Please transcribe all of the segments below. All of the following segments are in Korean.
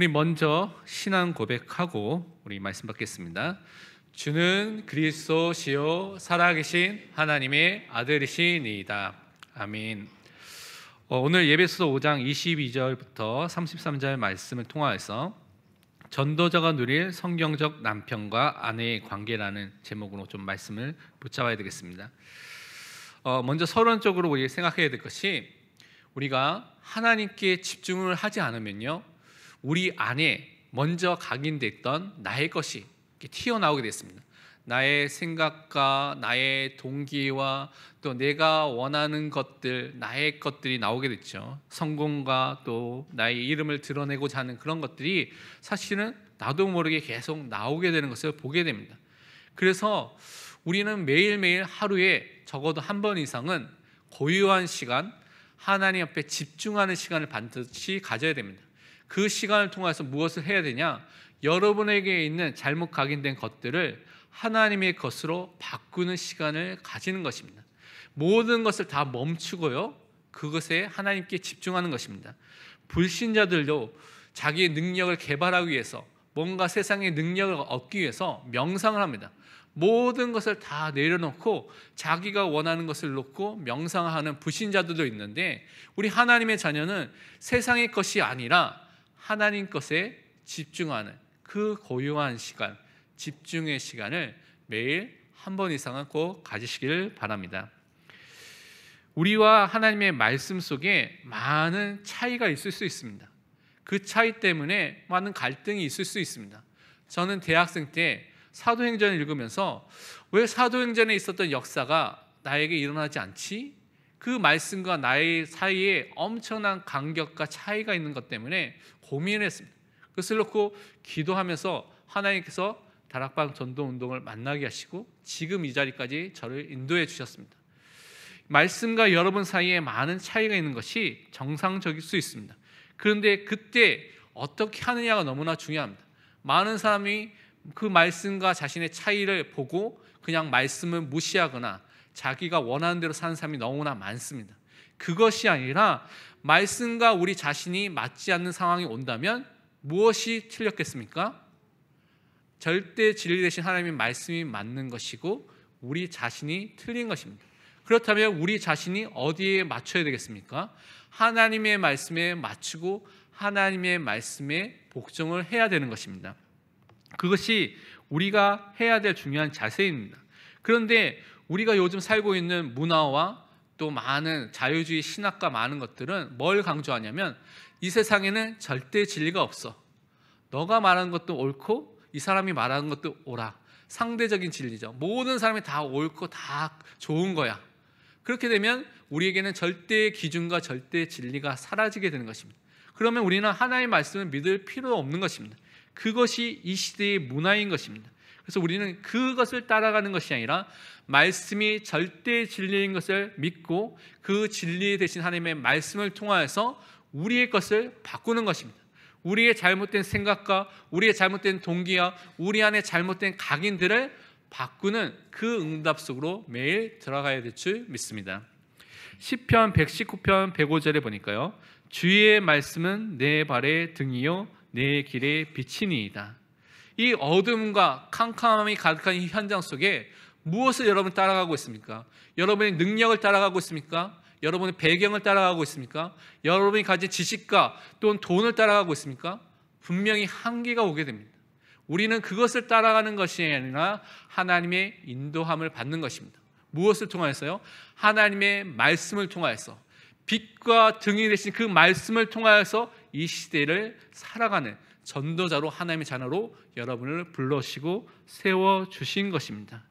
우리 먼저 신앙 고백하고 우리 말씀 받겠습니다. 주는 그리스도시요 살아계신 하나님의 아들이시니이다. 아멘. 오늘 예배서 5장 22절부터 33절 말씀을 통하여서 전도자가 누릴 성경적 남편과 아내의 관계라는 제목으로 좀 말씀을 붙잡아야 되겠습니다. 먼저 서론적으로 우리 생각해야 될 것이, 우리가 하나님께 집중을 하지 않으면요, 우리 안에 먼저 각인됐던 나의 것이 튀어나오게 됐습니다. 나의 생각과 나의 동기와 또 내가 원하는 것들, 나의 것들이 나오게 됐죠. 성공과 또 나의 이름을 드러내고자 하는 그런 것들이 사실은 나도 모르게 계속 나오게 되는 것을 보게 됩니다. 그래서 우리는 매일매일 하루에 적어도 한 번 이상은 고요한 시간, 하나님 앞에 집중하는 시간을 반드시 가져야 됩니다. 그 시간을 통해서 무엇을 해야 되냐? 여러분에게 있는 잘못 각인된 것들을 하나님의 것으로 바꾸는 시간을 가지는 것입니다. 모든 것을 다 멈추고요, 그것에 하나님께 집중하는 것입니다. 불신자들도 자기의 능력을 개발하기 위해서, 뭔가 세상의 능력을 얻기 위해서 명상을 합니다. 모든 것을 다 내려놓고 자기가 원하는 것을 놓고 명상하는 불신자들도 있는데, 우리 하나님의 자녀는 세상의 것이 아니라 하나님 것에 집중하는 그 고요한 시간, 집중의 시간을 매일 한 번 이상은 꼭 가지시길 바랍니다. 우리와 하나님의 말씀 속에 많은 차이가 있을 수 있습니다. 그 차이 때문에 많은 갈등이 있을 수 있습니다. 저는 대학생 때 사도행전을 읽으면서 왜 사도행전에 있었던 역사가 나에게 일어나지 않지? 그 말씀과 나의 사이에 엄청난 간격과 차이가 있는 것 때문에 고민을 했습니다. 그것을 놓고 기도하면서 하나님께서 다락방 전도운동을 만나게 하시고 지금 이 자리까지 저를 인도해 주셨습니다. 말씀과 여러분 사이에 많은 차이가 있는 것이 정상적일 수 있습니다. 그런데 그때 어떻게 하느냐가 너무나 중요합니다. 많은 사람이 그 말씀과 자신의 차이를 보고 그냥 말씀을 무시하거나 자기가 원하는 대로 사는 사람이 너무나 많습니다. 그것이 아니라 말씀과 우리 자신이 맞지 않는 상황이 온다면 무엇이 틀렸겠습니까? 절대 진리 되신 하나님의 말씀이 맞는 것이고 우리 자신이 틀린 것입니다. 그렇다면 우리 자신이 어디에 맞춰야 되겠습니까? 하나님의 말씀에 맞추고 하나님의 말씀에 복종을 해야 되는 것입니다. 그것이 우리가 해야 될 중요한 자세입니다. 그런데 우리가 요즘 살고 있는 문화와 또 많은 자유주의 신학과 많은 것들은 뭘 강조하냐면, 이 세상에는 절대 진리가 없어. 너가 말하는 것도 옳고 이 사람이 말하는 것도 옳아. 상대적인 진리죠. 모든 사람이 다 옳고 다 좋은 거야. 그렇게 되면 우리에게는 절대 기준과 절대 진리가 사라지게 되는 것입니다. 그러면 우리는 하나님의 말씀을 믿을 필요 없는 것입니다. 그것이 이 시대의 문화인 것입니다. 그래서 우리는 그것을 따라가는 것이 아니라 말씀이 절대 진리인 것을 믿고 그 진리 대신 하나님의 말씀을 통하여서 우리의 것을 바꾸는 것입니다. 우리의 잘못된 생각과 우리의 잘못된 동기와 우리 안에 잘못된 각인들을 바꾸는 그 응답 속으로 매일 들어가야 될 줄 믿습니다. 시편 119편 105절에 보니까요, 주의 말씀은 내 발의 등이요 내 길의 빛이니이다. 이 어둠과 캄캄함이 가득한 이 현장 속에 무엇을 여러분 따라가고 있습니까? 여러분의 능력을 따라가고 있습니까? 여러분의 배경을 따라가고 있습니까? 여러분이 가진 지식과 또는 돈을 따라가고 있습니까? 분명히 한계가 오게 됩니다. 우리는 그것을 따라가는 것이 아니라 하나님의 인도함을 받는 것입니다. 무엇을 통하여서요? 하나님의 말씀을 통하여서, 빛과 등이 되신 그 말씀을 통하여서 이 시대를 살아가는 전도자로, 하나님의 자녀로 여러분을 불러시고 세워주신 것입니다.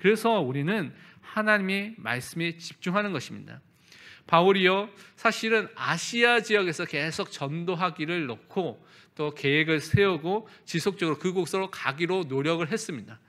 그래서 우리는 하나님의 말씀에 집중하는 것입니다. 바울이요, 사실은 아시아 지역에서 계속 전도하기를 놓고 또 계획을 세우고 지속적으로 그곳으로 가기로 노력을 했습니다.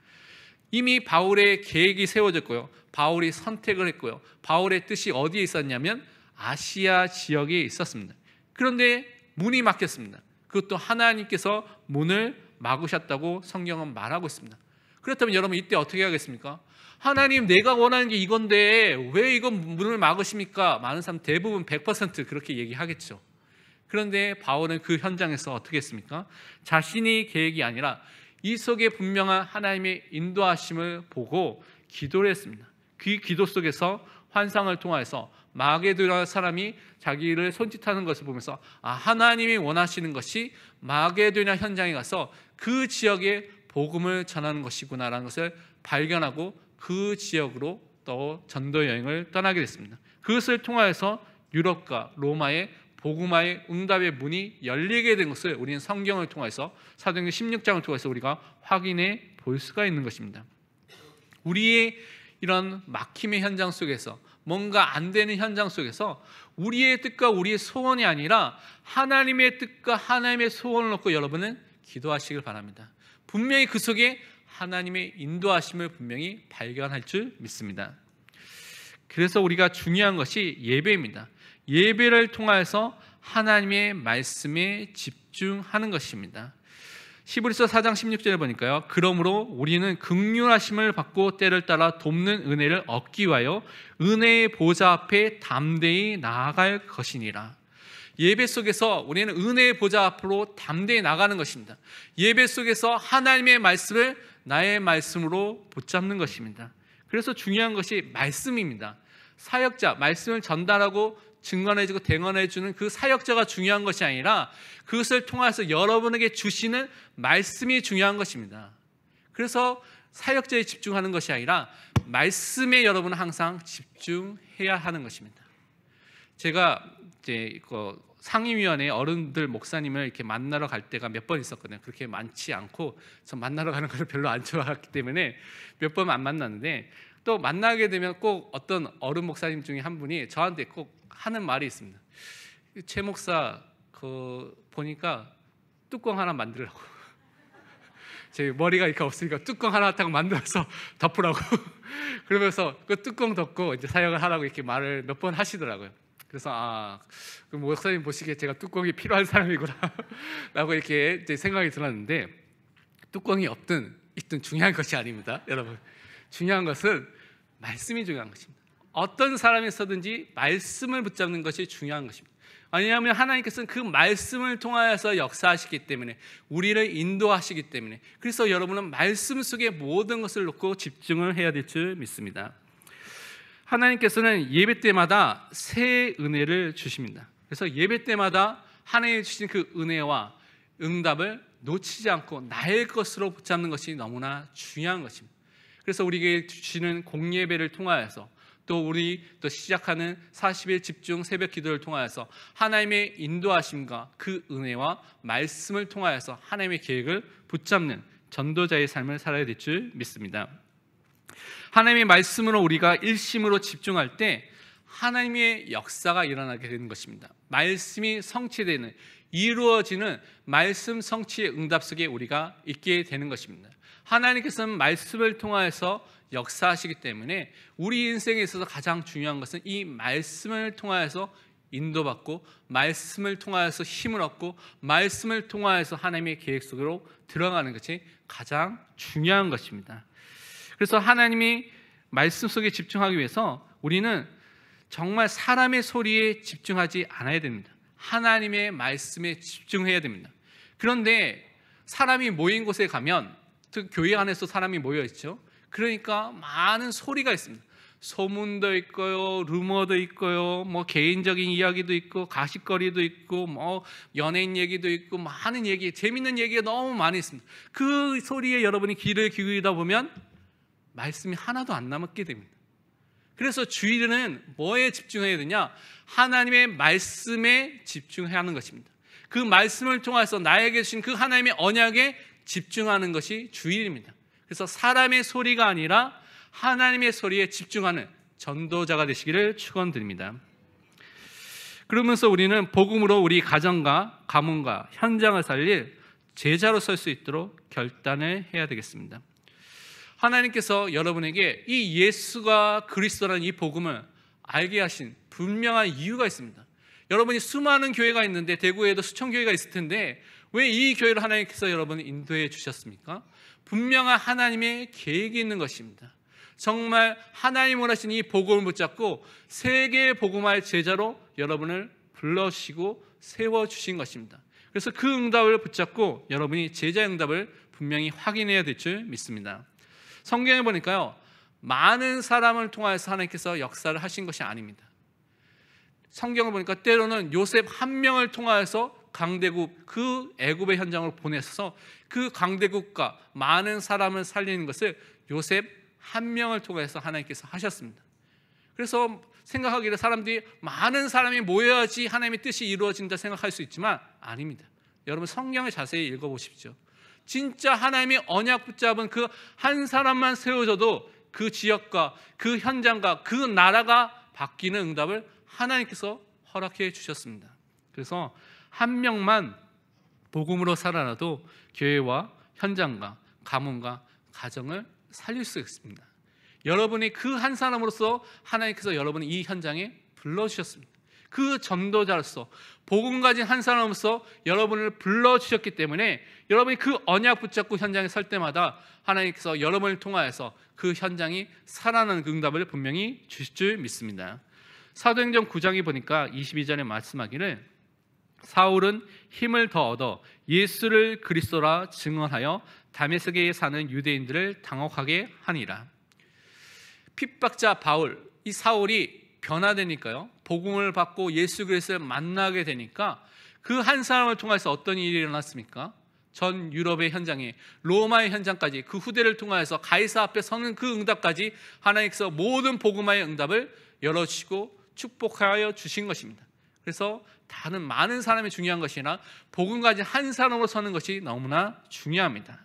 이미 바울의 계획이 세워졌고요, 바울이 선택을 했고요, 바울의 뜻이 어디에 있었냐면 아시아 지역에 있었습니다. 그런데 문이 막혔습니다. 그것도 하나님께서 문을 막으셨다고 성경은 말하고 있습니다. 그렇다면 여러분 이때 어떻게 하겠습니까? 하나님, 내가 원하는 게 이건데 왜 이건 문을 막으십니까? 많은 사람 대부분 100% 그렇게 얘기하겠죠. 그런데 바울은 그 현장에서 어떻게 했습니까? 자신의 계획이 아니라 이 속에 분명한 하나님의 인도하심을 보고 기도를 했습니다. 그 기도 속에서 환상을 통해서 마게도냐 사람이 자기를 손짓하는 것을 보면서 하나님이 원하시는 것이 마게도냐 현장에 가서 그 지역에 복음을 전하는 것이구나라는 것을 발견하고 그 지역으로 또 전도 여행을 떠나게 됐습니다. 그것을 통하여서 유럽과 로마의 복음화의 응답의 문이 열리게 된 것을 우리는 성경을 통해서 사도행전 16장을 통해서 우리가 확인해 볼 수가 있는 것입니다. 우리의 이런 막힘의 현장 속에서, 뭔가 안 되는 현장 속에서 우리의 뜻과 우리의 소원이 아니라 하나님의 뜻과 하나님의 소원을 놓고 여러분은 기도하시길 바랍니다. 분명히 그 속에 하나님의 인도하심을 분명히 발견할 줄 믿습니다. 그래서 우리가 중요한 것이 예배입니다. 예배를 통해서 하나님의 말씀에 집중하는 것입니다. 히브리서 4장 16절에 보니까요, 그러므로 우리는 긍휼하심을 받고 때를 따라 돕는 은혜를 얻기 위하여 은혜의 보좌 앞에 담대히 나아갈 것이니라. 예배 속에서 우리는 은혜의 보좌 앞으로 담대히 나가는 것입니다. 예배 속에서 하나님의 말씀을 나의 말씀으로 붙잡는 것입니다. 그래서 중요한 것이 말씀입니다. 사역자, 말씀을 전달하고 증언해주고 대언해주는 그 사역자가 중요한 것이 아니라 그것을 통해서 여러분에게 주시는 말씀이 중요한 것입니다. 그래서 사역자에 집중하는 것이 아니라 말씀에 여러분은 항상 집중해야 하는 것입니다. 제가 이제 상임위원회 어른들 목사님을 이렇게 만나러 갈 때가 몇 번 있었거든요. 그렇게 많지 않고 전 만나러 가는 걸 별로 안 좋아했기 때문에 몇 번 안 만났는데, 또 만나게 되면 꼭 어떤 어른 목사님 중에 한 분이 저한테 꼭 하는 말이 있습니다. 최 목사 보니까 뚜껑 하나 만들라고. 제 머리가 이렇게 없으니까 뚜껑 하나 딱 만들어서 덮으라고. 그러면서 그 뚜껑 덮고 이제 사역을 하라고 이렇게 말을 몇 번 하시더라고요. 그래서 그 목사님 보시기에 제가 뚜껑이 필요한 사람이구나 라고 이렇게 이제 생각이 들었는데, 뚜껑이 없든 있든 중요한 것이 아닙니다. 여러분, 중요한 것은 말씀이 중요한 것입니다. 어떤 사람에서든지 말씀을 붙잡는 것이 중요한 것입니다. 왜냐하면 하나님께서는 그 말씀을 통하여서 역사하시기 때문에, 우리를 인도하시기 때문에, 그래서 여러분은 말씀 속에 모든 것을 놓고 집중을 해야 될 줄 믿습니다. 하나님께서는 예배 때마다 새 은혜를 주십니다. 그래서 예배 때마다 하나님이 주신 그 은혜와 응답을 놓치지 않고 나의 것으로 붙잡는 것이 너무나 중요한 것입니다. 그래서 우리에게 주시는 공예배를 통하여서, 또 우리 또 시작하는 40일 집중 새벽 기도를 통하여서 하나님의 인도하심과 그 은혜와 말씀을 통하여서 하나님의 계획을 붙잡는 전도자의 삶을 살아야 될 줄 믿습니다. 하나님의 말씀으로 우리가 일심으로 집중할 때 하나님의 역사가 일어나게 되는 것입니다. 말씀이 성취되는, 이루어지는 말씀 성취의 응답 속에 우리가 있게 되는 것입니다. 하나님께서는 말씀을 통하여서 역사하시기 때문에 우리 인생에 있어서 가장 중요한 것은 이 말씀을 통하여서 인도받고, 말씀을 통하여서 힘을 얻고, 말씀을 통하여서 하나님의 계획 속으로 들어가는 것이 가장 중요한 것입니다. 그래서 하나님이 말씀 속에 집중하기 위해서 우리는 정말 사람의 소리에 집중하지 않아야 됩니다. 하나님의 말씀에 집중해야 됩니다. 그런데 사람이 모인 곳에 가면, 즉 교회 안에서 사람이 모여 있죠. 그러니까 많은 소리가 있습니다. 소문도 있고요, 루머도 있고요, 뭐 개인적인 이야기도 있고, 가십거리도 있고, 뭐 연예인 얘기도 있고, 많은 얘기, 재밌는 얘기가 너무 많이 있습니다. 그 소리에 여러분이 귀를 기울이다 보면 말씀이 하나도 안 남게 됩니다. 그래서 주일은 뭐에 집중해야 되냐? 하나님의 말씀에 집중해야 하는 것입니다. 그 말씀을 통해서 나에게 주신 그 하나님의 언약에 집중하는 것이 주일입니다. 그래서 사람의 소리가 아니라 하나님의 소리에 집중하는 전도자가 되시기를 축원드립니다. 그러면서 우리는 복음으로 우리 가정과 가문과 현장을 살릴 제자로 설 수 있도록 결단을 해야 되겠습니다. 하나님께서 여러분에게 이 예수가 그리스도라는 이 복음을 알게 하신 분명한 이유가 있습니다. 여러분이 수많은 교회가 있는데, 대구에도 수천 교회가 있을 텐데 왜 이 교회를 하나님께서 여러분을 인도해 주셨습니까? 분명한 하나님의 계획이 있는 것입니다. 정말 하나님 원하시는 이 복음을 붙잡고 세계 복음화의 제자로 여러분을 불러주시고 세워주신 것입니다. 그래서 그 응답을 붙잡고 여러분이 제자의 응답을 분명히 확인해야 될 줄 믿습니다. 성경에 보니까요, 많은 사람을 통하여서 하나님께서 역사를 하신 것이 아닙니다. 성경을 보니까 때로는 요셉 한 명을 통하여서 강대국, 그 애굽의 현장으로 보내서 그 강대국과 많은 사람을 살리는 것을 요셉 한 명을 통해서 하나님께서 하셨습니다. 그래서 생각하기를 사람들이 많은 사람이 모여야지 하나님의 뜻이 이루어진다 생각할 수 있지만 아닙니다. 여러분 성경을 자세히 읽어보십시오. 진짜 하나님의 언약 붙잡은 그 한 사람만 세워져도 그 지역과 그 현장과 그 나라가 바뀌는 응답을 하나님께서 허락해 주셨습니다. 그래서 한 명만 복음으로 살아나도 교회와 현장과 가문과 가정을 살릴 수 있습니다. 여러분이 그 한 사람으로서 하나님께서 여러분을 이 현장에 불러주셨습니다. 그 전도자로서 복음 가진 한 사람으로서 여러분을 불러주셨기 때문에 여러분이 그 언약 붙잡고 현장에 설 때마다 하나님께서 여러분을 통하여서 그 현장이 살아나는 그 응답을 분명히 주실 줄 믿습니다. 사도행전 9장에 보니까 22절에 말씀하기를 사울은 힘을 더 얻어 예수를 그리스도라 증언하여 다메섹에 사는 유대인들을 당혹하게 하니라. 핍박자 바울, 이 사울이 변화되니까요, 복음을 받고 예수 그리스도를 만나게 되니까 그 한 사람을 통해서 어떤 일이 일어났습니까? 전 유럽의 현장에, 로마의 현장까지, 그 후대를 통하여서 가이사 앞에 서는 그 응답까지 하나님께서 모든 복음화의 응답을 열어주시고 축복하여 주신 것입니다. 그래서 다른 많은 사람이 중요한 것이 아니라 복음 가진 한 사람으로 서는 것이 너무나 중요합니다.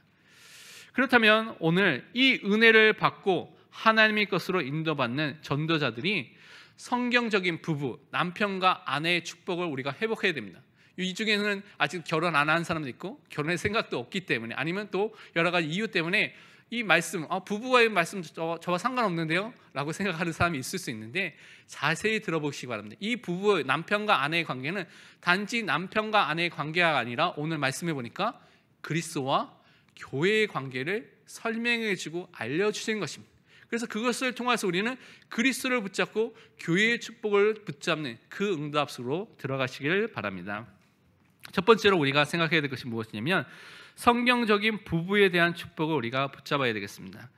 그렇다면 오늘 이 은혜를 받고 하나님의 것으로 인도받는 전도자들이 성경적인 부부, 남편과 아내의 축복을 우리가 회복해야 됩니다. 이 중에는 아직 결혼 안 한 사람도 있고 결혼할 생각도 없기 때문에, 아니면 또 여러 가지 이유 때문에 이 말씀, 부부와의 말씀 저와 상관없는데요? 라고 생각하는 사람이 있을 수 있는데 자세히 들어보시기 바랍니다. 이 부부, 남편과 아내의 관계는 단지 남편과 아내의 관계가 아니라 오늘 말씀해 보니까 그리스도와 교회의 관계를 설명해 주고 알려주신 것입니다. 그래서 그것을 통해서 우리는 그리스도를 붙잡고 교회의 축복을 붙잡는 그 응답 속으로 들어가시길 바랍니다. 첫 번째로 우리가 생각해야 될 것이 무엇이냐면 성경적인 부부에 대한 축복을 우리가 붙잡아야 되겠습니다.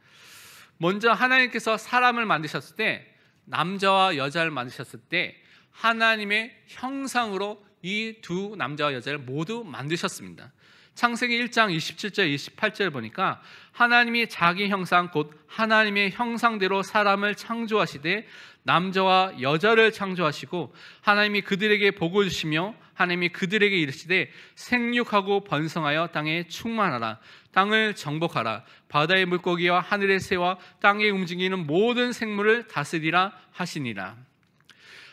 먼저 하나님께서 사람을 만드셨을 때, 남자와 여자를 만드셨을 때 하나님의 형상으로 이 두 남자와 여자를 모두 만드셨습니다. 창세기 1장 27절 28절 보니까 하나님이 자기 형상 곧 하나님의 형상대로 사람을 창조하시되 남자와 여자를 창조하시고 하나님이 그들에게 복을 주시며 하나님이 그들에게 이르시되 생육하고 번성하여 땅에 충만하라, 땅을 정복하라, 바다의 물고기와 하늘의 새와 땅에 움직이는 모든 생물을 다스리라 하시니라.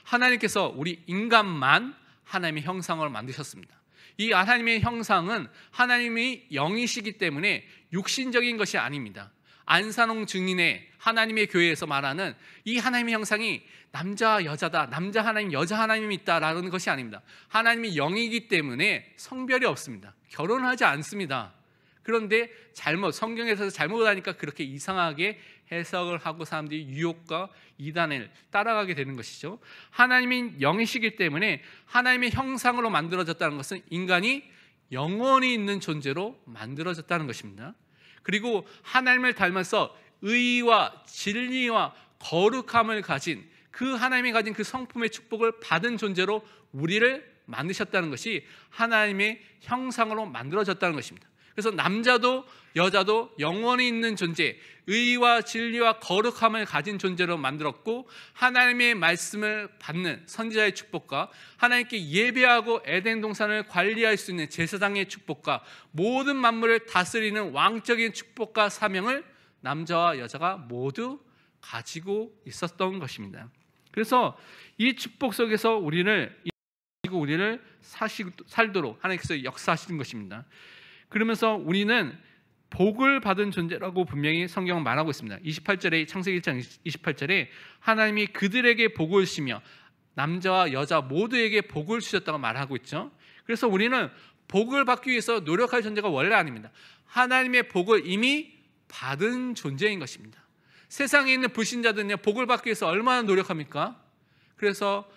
하나님께서 우리 인간만 하나님의 형상을 만드셨습니다. 이 하나님의 형상은 하나님이 영이시기 때문에 육신적인 것이 아닙니다. 안산홍 증인의 하나님의 교회에서 말하는 이 하나님의 형상이 남자 여자다, 남자 하나님 여자 하나님이 있다라는 것이 아닙니다. 하나님이 영이기 때문에 성별이 없습니다. 결혼하지 않습니다. 그런데 성경에서 잘못 하니까 그렇게 이상하게 해석을 하고 사람들이 유혹과 이단을 따라가게 되는 것이죠. 하나님이 영이시기 때문에 하나님의 형상으로 만들어졌다는 것은 인간이 영원히 있는 존재로 만들어졌다는 것입니다. 그리고 하나님을 닮아서 의와 진리와 거룩함을 가진 그 하나님이 가진 그 성품의 축복을 받은 존재로 우리를 만드셨다는 것이 하나님의 형상으로 만들어졌다는 것입니다. 그래서 남자도 여자도 영원히 있는 존재, 의와 진리와 거룩함을 가진 존재로 만들었고, 하나님의 말씀을 받는 선지자의 축복과 하나님께 예배하고 에덴 동산을 관리할 수 있는 제사장의 축복과 모든 만물을 다스리는 왕적인 축복과 사명을 남자와 여자가 모두 가지고 있었던 것입니다. 그래서 이 축복 속에서 우리를 살도록 하나님께서 역사하시는 것입니다. 그러면서 우리는 복을 받은 존재라고 분명히 성경은 말하고 있습니다. 28절에, 창세기 1장 28절에 하나님이 그들에게 복을 주시며 남자와 여자 모두에게 복을 주셨다고 말하고 있죠. 그래서 우리는 복을 받기 위해서 노력할 존재가 원래 아닙니다. 하나님의 복을 이미 받은 존재인 것입니다. 세상에 있는 불신자들은요, 복을 받기 위해서 얼마나 노력합니까? 그래서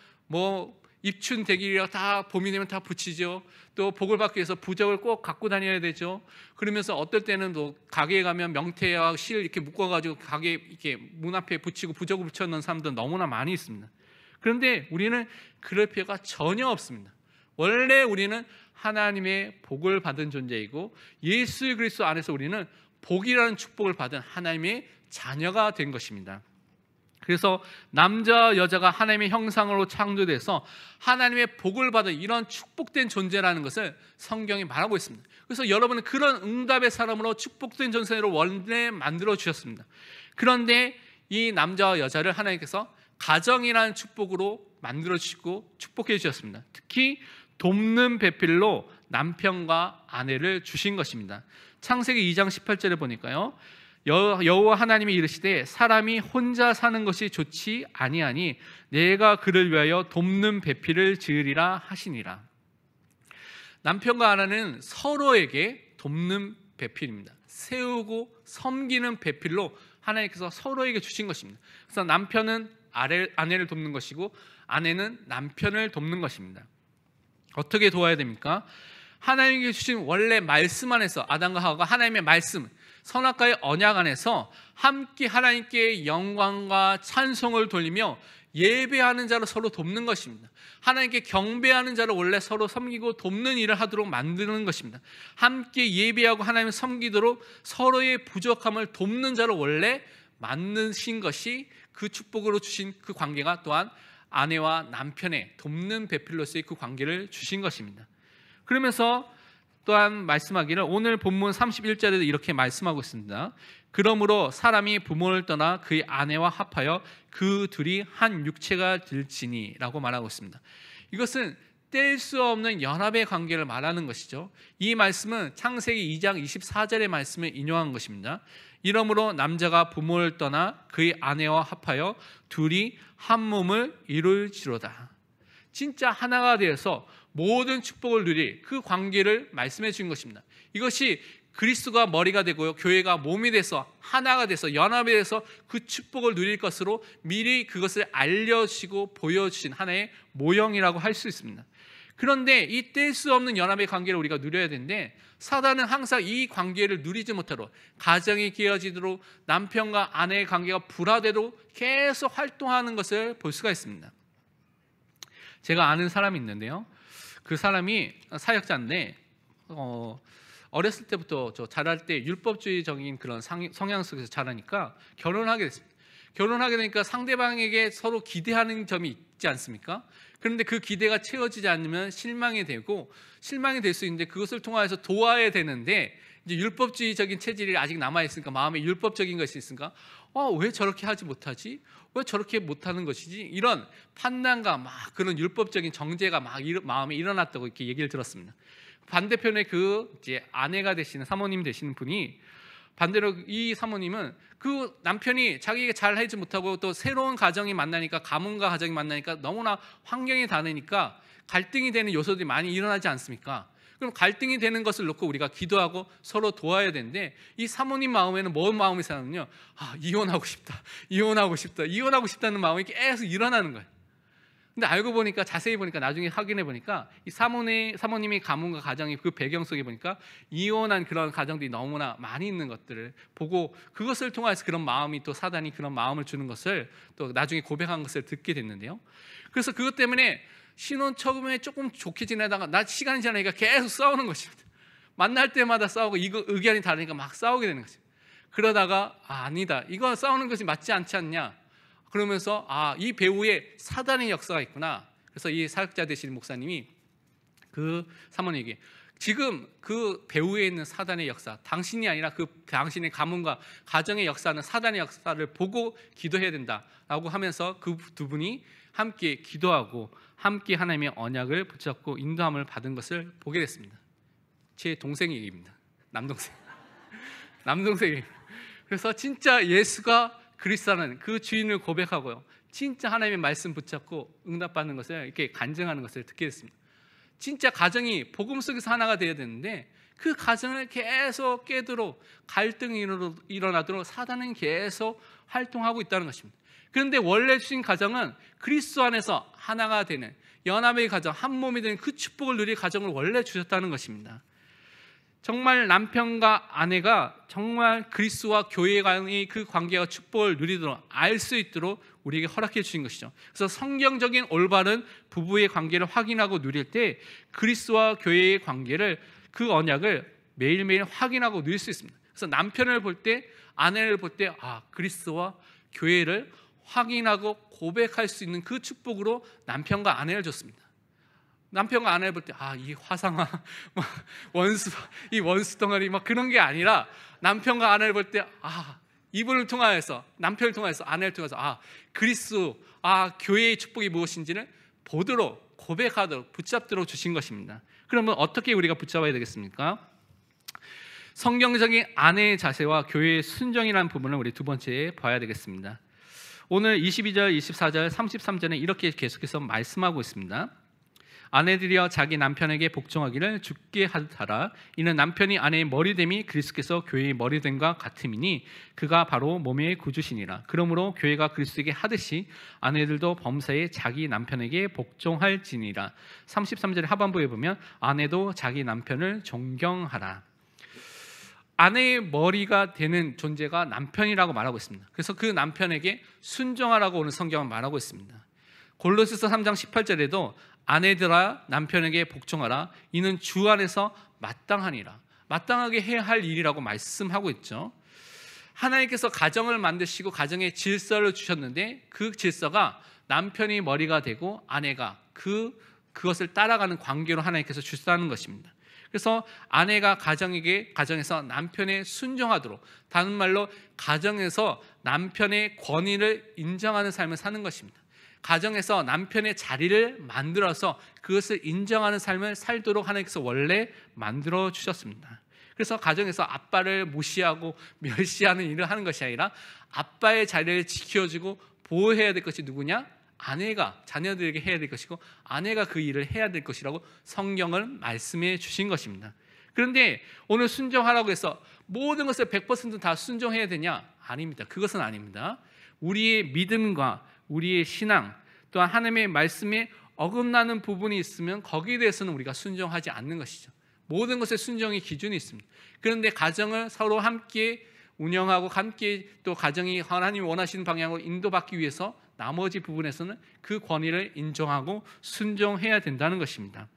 입춘 대길이라 다 봄이 되면 다 붙이죠. 또 복을 받기 위해서 부적을 꼭 갖고 다녀야 되죠. 그러면서 어떨 때는 또 가게에 가면 명태와 실 이렇게 묶어가지고 가게 이렇게 문 앞에 붙이고 부적을 붙여놓은 사람들 너무나 많이 있습니다. 그런데 우리는 그럴 필요가 전혀 없습니다. 원래 우리는 하나님의 복을 받은 존재이고 예수 그리스도 안에서 우리는 복이라는 축복을 받은 하나님의 자녀가 된 것입니다. 그래서 남자 여자가 하나님의 형상으로 창조돼서 하나님의 복을 받은 이런 축복된 존재라는 것을 성경이 말하고 있습니다. 그래서 여러분은 그런 응답의 사람으로 축복된 존재로 원래 만들어 주셨습니다. 그런데 이 남자와 여자를 하나님께서 가정이라는 축복으로 만들어 주시고 축복해 주셨습니다. 특히 돕는 배필로 남편과 아내를 주신 것입니다. 창세기 2장 18절에 보니까요, 여호와 하나님이 이르시되 사람이 혼자 사는 것이 좋지 아니하니 내가 그를 위하여 돕는 배필을 지으리라 하시니라. 남편과 아내는 서로에게 돕는 배필입니다. 세우고 섬기는 배필로 하나님께서 서로에게 주신 것입니다. 그래서 남편은 아내를 돕는 것이고 아내는 남편을 돕는 것입니다. 어떻게 도와야 됩니까? 하나님께 주신 원래 말씀 안에서 아담과 하와가 하나님의 말씀, 선악과의 언약 안에서 함께 하나님께 영광과 찬송을 돌리며 예배하는 자로 서로 돕는 것입니다. 하나님께 경배하는 자로 원래 서로 섬기고 돕는 일을 하도록 만드는 것입니다. 함께 예배하고 하나님을 섬기도록 서로의 부족함을 돕는 자로 원래 만드신 것이 그 축복으로 주신 그 관계가 또한 아내와 남편의 돕는 배필로서의 그 관계를 주신 것입니다. 그러면서 또한 말씀하기를 오늘 본문 31절에도 이렇게 말씀하고 있습니다. 그러므로 사람이 부모를 떠나 그의 아내와 합하여 그 둘이 한 육체가 될지니 라고 말하고 있습니다. 이것은 뗄 수 없는 연합의 관계를 말하는 것이죠. 이 말씀은 창세기 2장 24절의 말씀을 인용한 것입니다. 이러므로 남자가 부모를 떠나 그의 아내와 합하여 둘이 한 몸을 이룰지로다. 진짜 하나가 되어서 모든 축복을 누릴 그 관계를 말씀해 주신 것입니다. 이것이 그리스도가 머리가 되고요, 교회가 몸이 돼서 하나가 돼서 연합이 돼서 그 축복을 누릴 것으로 미리 그것을 알려주시고 보여주신 하나의 모형이라고 할 수 있습니다. 그런데 이 뗄 수 없는 연합의 관계를 우리가 누려야 되는데 사단은 항상 이 관계를 누리지 못하도록 가정이 깨어지도록 남편과 아내의 관계가 불화되도록 계속 활동하는 것을 볼 수가 있습니다. 제가 아는 사람이 있는데요, 그 사람이 사역자인데 어렸을 때부터 자랄 때 율법주의적인 그런 성향 속에서 자라니까 결혼하게 됐습니다. 결혼하게 되니까 상대방에게 서로 기대하는 점이 있지 않습니까? 그런데 그 기대가 채워지지 않으면 실망이 되고 실망이 될 수 있는데 그것을 통해서 도와야 되는데 이제 율법주의적인 체질이 아직 남아있으니까 마음에 율법적인 것이 있으니까 왜 저렇게 하지 못하지? 왜 저렇게 못하는 것이지? 이런 판단과 막 그런 율법적인 정죄가 막 마음에 일어났다고 이렇게 얘기를 들었습니다. 반대편에 그 이제 아내가 되시는 사모님 되시는 분이 반대로 이 사모님은 그 남편이 자기가 잘 하지 못하고 또 새로운 가정이 만나니까 가문과 가정이 만나니까 너무나 환경이 다르니까 갈등이 되는 요소들이 많이 일어나지 않습니까? 그럼 갈등이 되는 것을 놓고 우리가 기도하고 서로 도와야 되는데 이 사모님 마음에는 뭔 마음이 사는요? 이혼하고 싶다는 마음이 계속 일어나는 거예요. 근데 알고 보니까 자세히 보니까 나중에 확인해 보니까 이 사모님이 가문과 가정이 그 배경 속에 보니까 이혼한 그런 가정들이 너무나 많이 있는 것들을 보고 그것을 통해서 그런 마음이 또 사단이 그런 마음을 주는 것을 또 나중에 고백한 것을 듣게 됐는데요. 그래서 그것 때문에 신혼 처음에 조금 좋게 지내다가 시간이 지나니까 계속 싸우는 것입니다. 만날 때마다 싸우고 이거 의견이 다르니까 막 싸우게 되는 것입니다. 그러다가 아니다, 이거 싸우는 것이 맞지 않지 않냐, 그러면서 이 배후에 사단의 역사가 있구나. 그래서 이 사역자 되시는 목사님이 그 사모님에게 지금 그 배후에 있는 사단의 역사, 당신이 아니라 그 당신의 가문과 가정의 역사는 사단의 역사를 보고 기도해야 된다라고 하면서 그 두 분이 함께 기도하고 함께 하나님의 언약을 붙잡고 인도함을 받은 것을 보게 됐습니다. 제 동생 얘기입니다. 남동생이. 그래서 진짜 예수가 그리스도라는 그 주인을 고백하고요, 진짜 하나님의 말씀 붙잡고 응답받는 것을 이렇게 간증하는 것을 듣게 됐습니다. 진짜 가정이 복음 속에서 하나가 되어야 되는데 그 가정을 계속 깨도록 갈등이 일어나도록 사단은 계속 활동하고 있다는 것입니다. 그런데 원래 주신 가정은 그리스도 안에서 하나가 되는 연합의 가정, 한 몸이 되는 그 축복을 누릴 가정을 원래 주셨다는 것입니다. 정말 남편과 아내가 정말 그리스도와 교회 간의 그 관계와 축복을 누리도록 알 수 있도록 우리에게 허락해 주신 것이죠. 그래서 성경적인 올바른 부부의 관계를 확인하고 누릴 때 그리스도와 교회의 관계를, 그 언약을 매일매일 확인하고 누릴 수 있습니다. 그래서 남편을 볼 때, 아내를 볼 때 그리스도와 교회를 확인하고 고백할 수 있는 그 축복으로 남편과 아내를 줬습니다. 남편과 아내를 볼 때 이 화상화 원수, 이 원수 덩어리 그런 게 아니라, 남편과 아내를 볼 때 이분을 통하여서, 남편을 통하여서, 아내를 통해서 그리스도, 교회의 축복이 무엇인지를 보도록, 고백하도록, 붙잡도록 주신 것입니다. 그러면 어떻게 우리가 붙잡아야 되겠습니까? 성경적인 아내의 자세와 교회의 순종이라는 부분을 우리 두 번째 봐야 되겠습니다. 오늘 22절, 24절, 33절에 이렇게 계속해서 말씀하고 있습니다. 아내들이여 자기 남편에게 복종하기를 주께 하라. 이는 남편이 아내의 머리됨이 그리스도께서 교회의 머리됨과 같음이니 그가 바로 몸의 구주시니라. 그러므로 교회가 그리스도에게 하듯이 아내들도 범사에 자기 남편에게 복종할지니라. 33절 하반부에 보면 아내도 자기 남편을 존경하라. 아내의 머리가 되는 존재가 남편이라고 말하고 있습니다. 그래서 그 남편에게 순종하라고 오늘 성경은 말하고 있습니다. 골로새서 3장 18절에도 아내들아 남편에게 복종하라. 이는 주 안에서 마땅하니라. 마땅하게 해야 할 일이라고 말씀하고 있죠. 하나님께서 가정을 만드시고 가정에 질서를 주셨는데 그 질서가 남편이 머리가 되고 아내가 그것을 따라가는 관계로 하나님께서 주셨다는 것입니다. 그래서 아내가 가정에서 남편에 순종하도록, 다른 말로 가정에서 남편의 권위를 인정하는 삶을 사는 것입니다. 가정에서 남편의 자리를 만들어서 그것을 인정하는 삶을 살도록 하나님께서 원래 만들어 주셨습니다. 그래서 가정에서 아빠를 무시하고 멸시하는 일을 하는 것이 아니라 아빠의 자리를 지켜주고 보호해야 될 것이 누구냐? 아내가 자녀들에게 해야 될 것이고 아내가 그 일을 해야 될 것이라고 성경을 말씀해 주신 것입니다. 그런데 오늘 순종하라고 해서 모든 것을 100% 다 순종해야 되냐? 아닙니다. 그것은 아닙니다. 우리의 믿음과 우리의 신앙, 또한 하나님의 말씀에 어긋나는 부분이 있으면 거기에 대해서는 우리가 순종하지 않는 것이죠. 모든 것에 순종의 기준이 있습니다. 그런데 가정을 서로 함께 운영하고 함께 또 가정이 하나님이 원하시는 방향으로 인도받기 위해서 나머지 부분에서는 그 권위를 인정하고 순종해야 된다는 것입니다.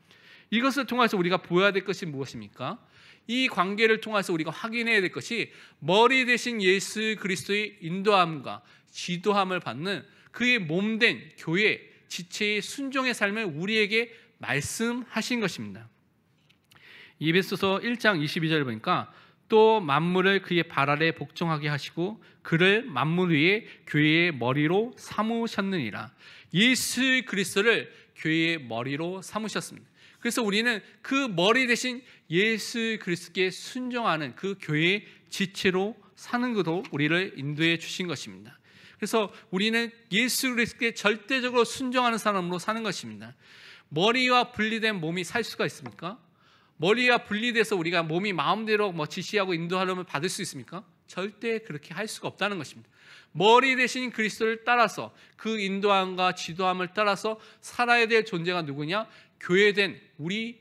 이것을 통해서 우리가 보여야 될 것이 무엇입니까? 이 관계를 통해서 우리가 확인해야 될 것이 머리 대신 예수 그리스도의 인도함과 지도함을 받는 그의 몸된 교회 지체의 순종의 삶을 우리에게 말씀하신 것입니다. 에베소서 1장 22절을 보니까 또 만물을 그의 발 아래 복종하게 하시고 그를 만물 위에 교회의 머리로 삼으셨느니라. 예수 그리스도를 교회의 머리로 삼으셨습니다. 그래서 우리는 그 머리 대신 예수 그리스도께 순종하는 그 교회의 지체로 사는 것도 우리를 인도해 주신 것입니다. 그래서 우리는 예수 그리스도께 절대적으로 순종하는 사람으로 사는 것입니다. 머리와 분리된 몸이 살 수가 있습니까? 머리와 분리돼서 우리가 몸이 마음대로 지시하고 인도하려면 받을 수 있습니까? 절대 그렇게 할 수가 없다는 것입니다. 머리 대신 그리스도를 따라서 그 인도함과 지도함을 따라서 살아야 될 존재가 누구냐? 교회된 우리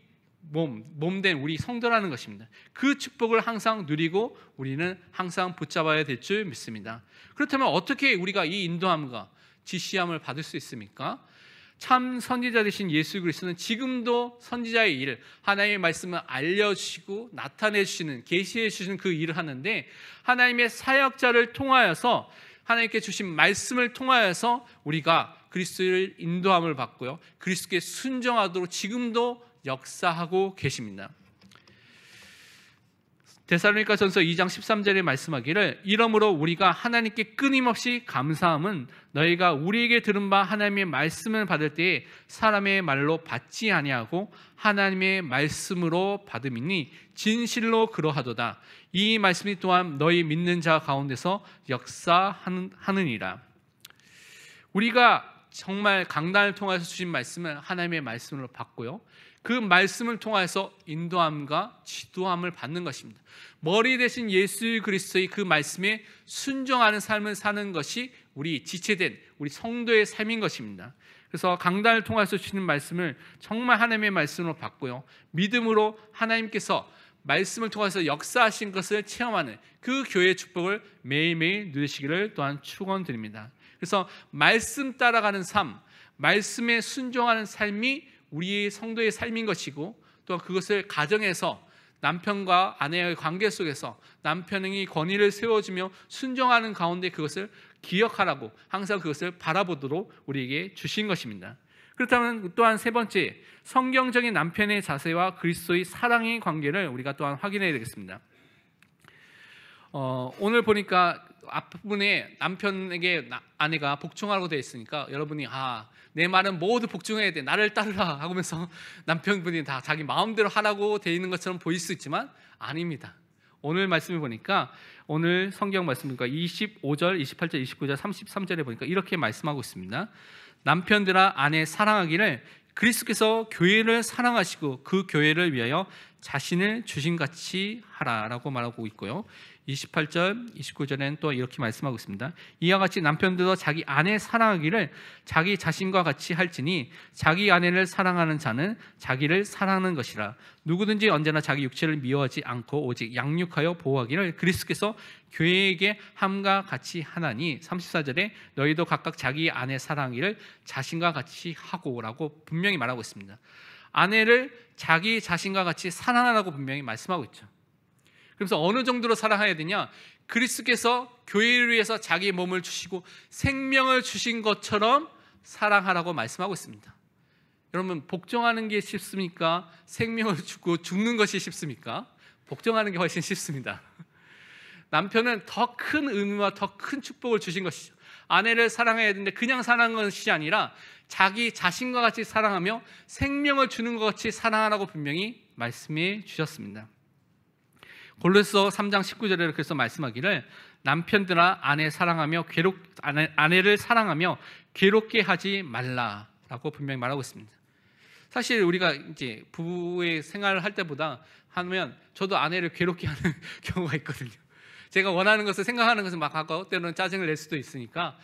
몸된 우리 성도라는 것입니다. 그 축복을 항상 누리고 우리는 항상 붙잡아야 될 줄 믿습니다. 그렇다면 어떻게 우리가 이 인도함과 지시함을 받을 수 있습니까? 참 선지자 되신 예수 그리스도는 지금도 선지자의 일, 하나님의 말씀을 알려주시고 나타내 주시는, 계시해 주시는 그 일을 하는데 하나님의 사역자를 통하여서 하나님께 주신 말씀을 통하여서 우리가 그리스도를 인도함을 받고요, 그리스도께 순종하도록 지금도 역사하고 계십니다. 데살로니가전서 2장 13절에 말씀하기를 이러므로 우리가 하나님께 끊임없이 감사함은 너희가 우리에게 들은 바 하나님의 말씀을 받을 때에 사람의 말로 받지 아니하고 하나님의 말씀으로 받음이니 진실로 그러하도다. 이 말씀이 또한 너희 믿는 자 가운데서 역사하느니라. 우리가 정말 강단을 통해서 주신 말씀을 하나님의 말씀으로 받고요, 그 말씀을 통해서 인도함과 지도함을 받는 것입니다. 머리 대신 예수 그리스도의 그 말씀에 순종하는 삶을 사는 것이 우리 지체된 우리 성도의 삶인 것입니다. 그래서 강단을 통해서 주시는 말씀을 정말 하나님의 말씀으로 받고요, 믿음으로 하나님께서 말씀을 통해서 역사하신 것을 체험하는 그 교회의 축복을 매일매일 누리시기를 또한 축원드립니다. 그래서 말씀 따라가는 삶, 말씀에 순종하는 삶이 우리의 성도의 삶인 것이고, 또 그것을 가정에서 남편과 아내의 관계 속에서 남편이 권위를 세워주며 순종하는 가운데 그것을 기억하라고 항상 그것을 바라보도록 우리에게 주신 것입니다. 그렇다면 또한 세 번째, 성경적인 남편의 자세와 그리스도의 사랑의 관계를 우리가 또한 확인해야 되겠습니다. 오늘 보니까 앞부분에 남편에게 아내가 복종하라고 되어 있으니까 여러분이 내 말은 모두 복종해야 돼, 나를 따르라 하면서 남편분이 다 자기 마음대로 하라고 되어 있는 것처럼 보일 수 있지만 아닙니다. 오늘 말씀을 보니까, 오늘 성경 말씀 보니까 25절, 28절, 29절, 33절에 보니까 이렇게 말씀하고 있습니다. 남편들아 아내 사랑하기를 그리스도께서 교회를 사랑하시고 그 교회를 위하여 자신을 주신같이 하라라고 말하고 있고요, 28절, 29절에는 또 이렇게 말씀하고 있습니다. 이와 같이 남편들도 자기 아내 사랑하기를 자기 자신과 같이 할지니 자기 아내를 사랑하는 자는 자기를 사랑하는 것이라. 누구든지 언제나 자기 육체를 미워하지 않고 오직 양육하여 보호하기를 그리스도께서 교회에게 함과 같이 하나니, 34절에 너희도 각각 자기 아내 사랑하기를 자신과 같이 하고라고 분명히 말하고 있습니다. 아내를 자기 자신과 같이 사랑하라고 분명히 말씀하고 있죠. 그래서 어느 정도로 사랑해야 되냐? 그리스도께서 교회를 위해서 자기 몸을 주시고 생명을 주신 것처럼 사랑하라고 말씀하고 있습니다. 여러분, 복종하는 게 쉽습니까? 생명을 주고 죽는 것이 쉽습니까? 복종하는 게 훨씬 쉽습니다. 남편은 더 큰 의미와 더 큰 축복을 주신 것이죠. 아내를 사랑해야 되는데 그냥 사랑하는 것이 아니라 자기 자신과 같이 사랑하며 생명을 주는 것 같이 사랑하라고 분명히 말씀해 주셨습니다. 골로새 3장 19절에 그래서 말씀하기를 남편들아 아내를 사랑하며 괴롭게 하지 말라라고 분명히 말하고 있습니다. 사실 우리가 이제 부부의 생활을 할 때보다 하면 저도 아내를 괴롭게 하는 경우가 있거든요. 제가 원하는 것을 생각하는 것을 막 하고 때로는 짜증을 낼 수도 있으니까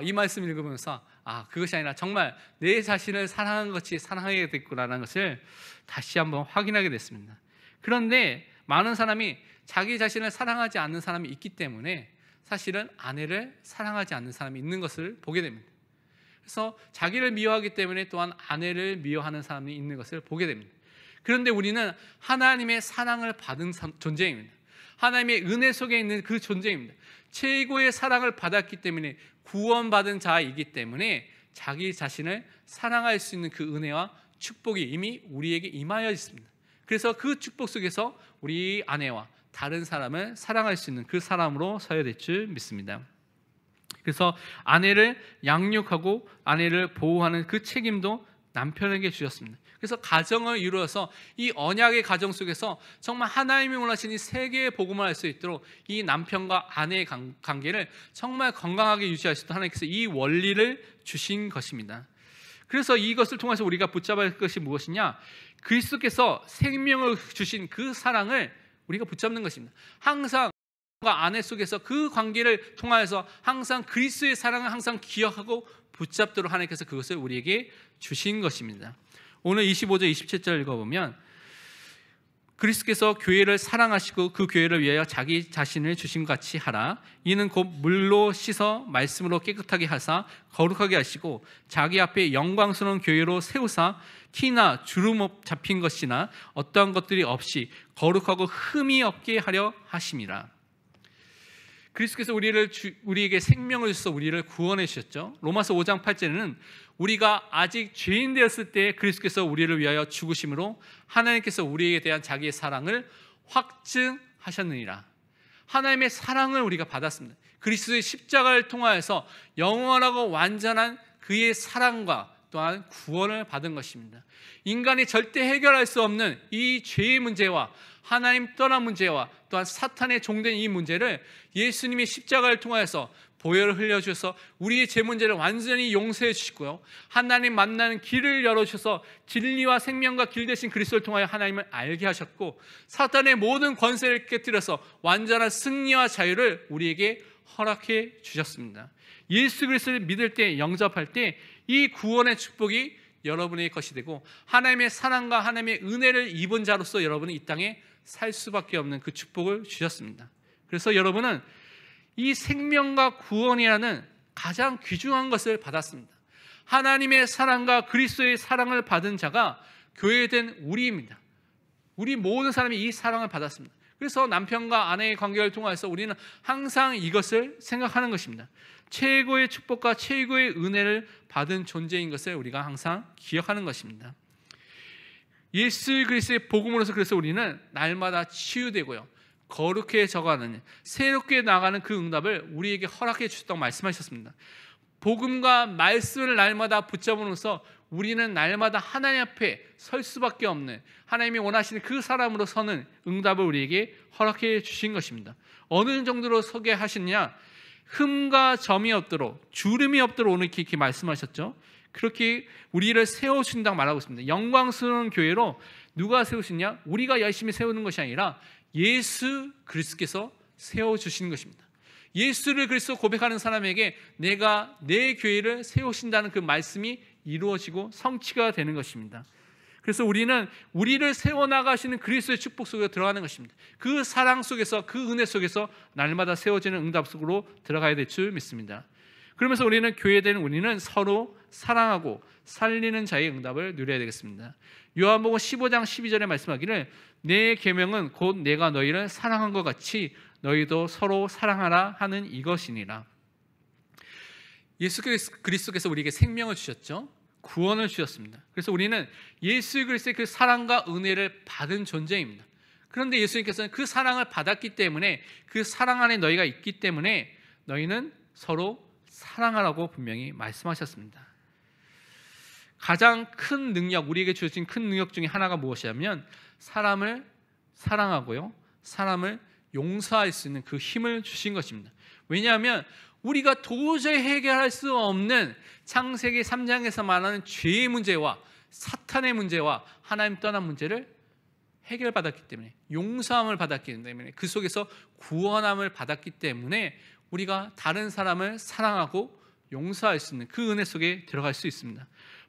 이 말씀 읽으면서 그것이 아니라 정말 내 자신을 사랑하는 것이 사랑해야 되겠구나라는 것을 다시 한번 확인하게 됐습니다. 그런데 많은 사람이 자기 자신을 사랑하지 않는 사람이 있기 때문에 사실은 아내를 사랑하지 않는 사람이 있는 것을 보게 됩니다. 그래서 자기를 미워하기 때문에 또한 아내를 미워하는 사람이 있는 것을 보게 됩니다. 그런데 우리는 하나님의 사랑을 받은 존재입니다. 하나님의 은혜 속에 있는 그 존재입니다. 최고의 사랑을 받았기 때문에 구원받은 자이기 때문에 자기 자신을 사랑할 수 있는 그 은혜와 축복이 이미 우리에게 임하여 있습니다. 그래서 그 축복 속에서 우리 아내와 다른 사람을 사랑할 수 있는 그 사람으로 서야 될 줄 믿습니다. 그래서 아내를 양육하고 아내를 보호하는 그 책임도 남편에게 주셨습니다. 그래서 가정을 이루어서 이 언약의 가정 속에서 정말 하나님이 원하시는 이 세계의 복음을 할 수 있도록 이 남편과 아내의 관계를 정말 건강하게 유지할 수 있도록 하나님께서 이 원리를 주신 것입니다. 그래서 이것을 통해서 우리가 붙잡을 것이 무엇이냐? 그리스도께서 생명을 주신 그 사랑을 우리가 붙잡는 것입니다. 항상 아내 속에서 그 관계를 통하여서 항상 그리스도의 사랑을 항상 기억하고 붙잡도록 하나님께서 그것을 우리에게 주신 것입니다. 오늘 25절 27절 읽어보면 그리스도께서 교회를 사랑하시고 그 교회를 위하여 자기 자신을 주신 같이 하라. 이는 곧 물로 씻어 말씀으로 깨끗하게 하사 거룩하게 하시고 자기 앞에 영광스러운 교회로 세우사 티나 주름 잡힌 것이나 어떠한 것들이 없이 거룩하고 흠이 없게 하려 하심이라. 그리스도께서 우리에게 생명을 주셔서 우리를 구원해 주셨죠. 로마서 5장 8절에는 우리가 아직 죄인 되었을 때 그리스도께서 우리를 위하여 죽으심으로 하나님께서 우리에게 대한 자기의 사랑을 확증하셨느니라. 하나님의 사랑을 우리가 받았습니다. 그리스도의 십자가를 통하여서 영원하고 완전한 그의 사랑과 또한 구원을 받은 것입니다. 인간이 절대 해결할 수 없는 이 죄의 문제와 하나님 떠난 문제와 또한 사탄의 종된 이 문제를 예수님이 십자가를 통하여서 보혈을 흘려주셔서 우리의 죄 문제를 완전히 용서해 주시고요, 하나님 만나는 길을 열어주셔서 진리와 생명과 길 대신 그리스도를 통하여 하나님을 알게 하셨고 사탄의 모든 권세를 깨뜨려서 완전한 승리와 자유를 우리에게 허락해 주셨습니다. 예수 그리스도를 믿을 때, 영접할 때 이 구원의 축복이 여러분의 것이 되고 하나님의 사랑과 하나님의 은혜를 입은 자로서 여러분은 이 땅에 살 수밖에 없는 그 축복을 주셨습니다. 그래서 여러분은 이 생명과 구원이라는 가장 귀중한 것을 받았습니다. 하나님의 사랑과 그리스도의 사랑을 받은 자가 교회된 우리입니다. 우리 모든 사람이 이 사랑을 받았습니다. 그래서 남편과 아내의 관계를 통해서 우리는 항상 이것을 생각하는 것입니다. 최고의 축복과 최고의 은혜를 받은 존재인 것을 우리가 항상 기억하는 것입니다. 예수 그리스도의 복음으로서 그래서 우리는 날마다 치유되고요, 거룩해져가는, 새롭게 나가는 그 응답을 우리에게 허락해 주셨다고 말씀하셨습니다. 복음과 말씀을 날마다 붙잡음으로써 우리는 날마다 하나님 앞에 설 수밖에 없는, 하나님이 원하시는 그 사람으로 서는 응답을 우리에게 허락해 주신 것입니다. 어느 정도로 서게 하시느냐, 흠과 점이 없도록, 주름이 없도록 오늘 이렇게 말씀하셨죠. 그렇게 우리를 세워주신다고 말하고 있습니다. 영광스러운 교회로 누가 세우시냐? 우리가 열심히 세우는 것이 아니라 예수 그리스도께서 세워주시는 것입니다. 예수를 그리스도 고백하는 사람에게 내가 내 교회를 세우신다는 그 말씀이 이루어지고 성취가 되는 것입니다. 그래서 우리는 우리를 세워나가시는 그리스도의 축복 속에 들어가는 것입니다. 그 사랑 속에서, 그 은혜 속에서 날마다 세워지는 응답 속으로 들어가야 될 줄 믿습니다. 그러면서 우리는 교회된 우리는 서로 사랑하고 살리는 자의 응답을 누려야 되겠습니다. 요한복음 15장 12절에 말씀하기를 내 계명은 곧 내가 너희를 사랑한 것 같이 너희도 서로 사랑하라 하는 이것이니라. 예수 그리스도께서 우리에게 생명을 주셨죠. 구원을 주셨습니다. 그래서 우리는 예수 그리스도의 그 사랑과 은혜를 받은 존재입니다. 그런데 예수님께서는 그 사랑을 받았기 때문에, 그 사랑 안에 너희가 있기 때문에 너희는 서로 사랑하라고 분명히 말씀하셨습니다. 가장 큰 능력, 우리에게 주어진 큰 능력 중에 하나가 무엇이냐면 사람을 사랑하고요, 사람을 용서할 수 있는 그 힘을 주신 것입니다. 왜냐하면 우리가 도저히 해결할 수 없는 창세기 3장에서 말하는 죄의 문제와 사탄의 문제와 하나님 떠난 문제를 해결받았기 때문에, 용서함을 받았기 때문에, 그 속에서 구원함을 받았기 때문에 우리가 다른 사람을 사랑하고 용서할 수 있는 그 은혜 속에 들어갈 수 있습니다.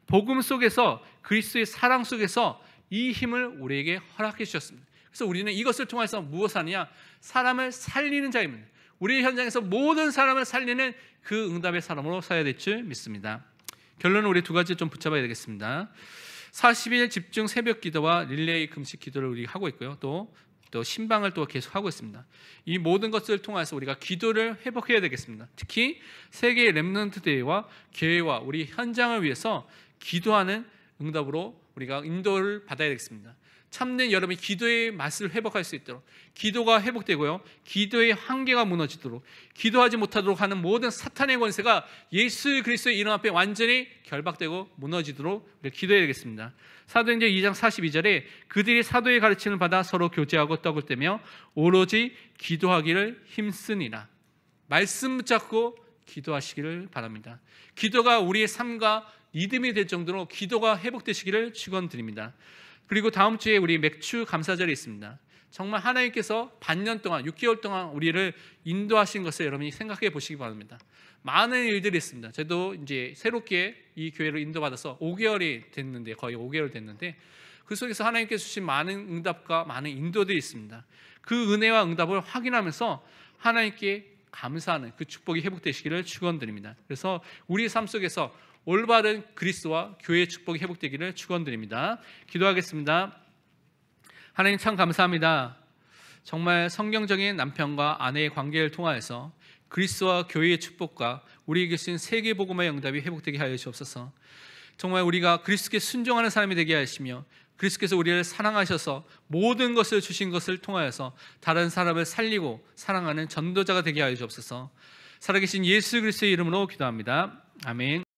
복음 속에서, 그리스도의 사랑 속에서 이 힘을 우리에게 허락해 주셨습니다. 그래서 우리는 이것을 통해서 무엇을 하느냐? 사람을 살리는 자입니다. 우리 현장에서 모든 사람을 살리는 그 응답의 사람으로 서야 될 줄 믿습니다. 결론은 우리 두 가지 좀 붙잡아야 되겠습니다. 40일 집중 새벽 기도와 릴레이 금식 기도를 우리 하고 있고요. 또 신방을 또 계속 하고 있습니다. 이 모든 것을 통해서 우리가 기도를 회복해야 되겠습니다. 특히 세계 렘넌트 대회와 교회와 우리 현장을 위해서 기도하는 응답으로 우리가 인도를 받아야 되겠습니다. 참된 여러분이 기도의 맛을 회복할 수 있도록, 기도가 회복되고요, 기도의 한계가 무너지도록, 기도하지 못하도록 하는 모든 사탄의 권세가 예수 그리스도의 이름 앞에 완전히 결박되고 무너지도록 우리가 기도해야 되겠습니다. 사도행전 2장 42절에 그들이 사도의 가르침을 받아 서로 교제하고 떡을 떼며 오로지 기도하기를 힘쓰니라. 말씀 붙잡고 기도하시기를 바랍니다. 기도가 우리의 삶과 리듬이 될 정도로 기도가 회복되시기를 축원드립니다. 그리고 다음 주에 우리 맥주 감사절이 있습니다. 정말 하나님께서 반년 동안, 6개월 동안 우리를 인도하신 것을 여러분이 생각해 보시기 바랍니다. 많은 일들이 있습니다. 저도 이제 새롭게 이 교회를 인도받아서 5개월이 됐는데, 거의 5개월 됐는데, 그 속에서 하나님께서 주신 많은 응답과 많은 인도들이 있습니다. 그 은혜와 응답을 확인하면서 하나님께 감사하는 그 축복이 회복되시기를 축원드립니다. 그래서 우리 삶 속에서 올바른 그리스도와 교회의 축복이 회복되기를 축원드립니다. 기도하겠습니다. 하나님 참 감사합니다. 정말 성경적인 남편과 아내의 관계를 통하여서 그리스도와 교회의 축복과 우리에게 주신 세계복음의 응답이 회복되게 하여 주옵소서. 정말 우리가 그리스도께 순종하는 사람이 되게 하시며 그리스도께서 우리를 사랑하셔서 모든 것을 주신 것을 통하여서 다른 사람을 살리고 사랑하는 전도자가 되게 하여 주옵소서. 살아계신 예수 그리스도의 이름으로 기도합니다. 아멘.